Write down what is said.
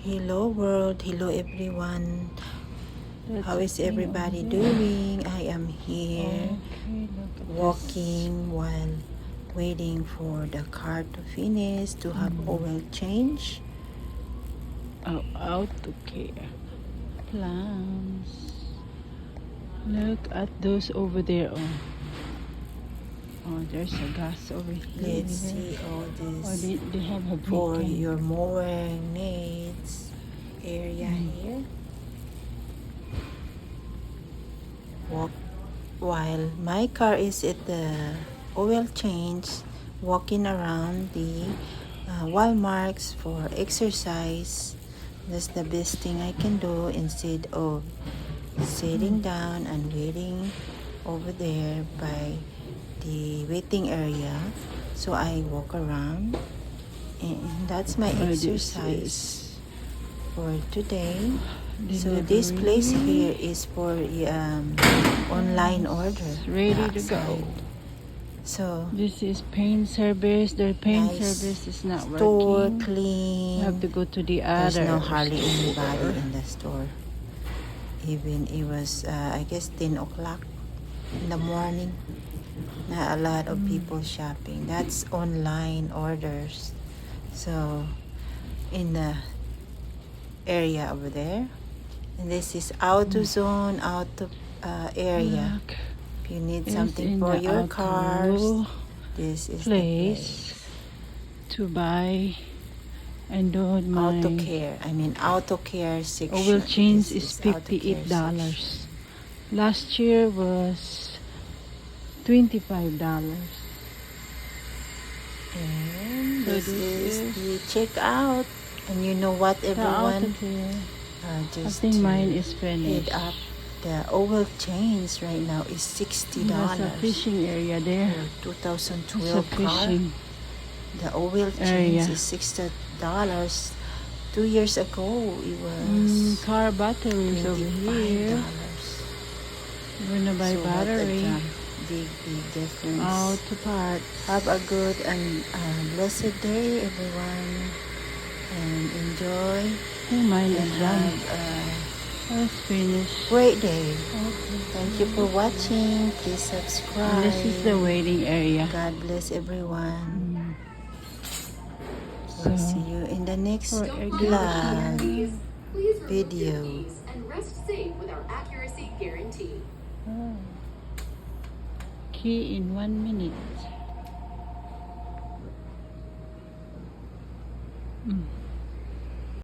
Hello world, hello everyone. How is everybody doing? I am here walking while waiting for the car to finish to have oil change. Auto care plants. Look at those over there. Oh, there's a gas over here. Let's see all this They have a for beacon. your mower needs area here. Walk while my car is at the oil change, walking around the Walmarts for exercise. That's the best thing I can do instead of sitting down and waiting over there by the waiting area. So I walk around, and that's my exercise for today. So this place here is for online order. Ready to go. So This is paint service. Their paint nice service is not store working. clean. You have to go to the There's other no hardly anybody store. in the store. Even it was I guess 10 o'clock in the morning. Not a lot of people shopping. That's online orders. So in the area over there, and this is auto zone, auto area. Look, If you need it's something in for the your auto cars, this is the place. to buy and don't Auto mind. care. I mean auto care section. Oil change This is auto care $58. section. Last year was $25. And So this this is the checkout. And you know what, The auto everyone? care. I Just think to mine is head finished. up, the oil change right now is $60 There's a fishing area there. for It's a 2012 car. fishing. The oil area. change is $60. 2 years ago, it was Car batteries over here. $25. We're gonna buy So battery. what a big difference. Auto parts. Have a good and blessed day, everyone, and enjoy Oh, mine and is done. have That's finished. a great day. Okay. Thank you for watching. Please subscribe. And this is the waiting area. God bless everyone. So, We'll see you in the next for vlog Please remove video. your keys and rest safe with our accuracy guarantee. key in 1 minute.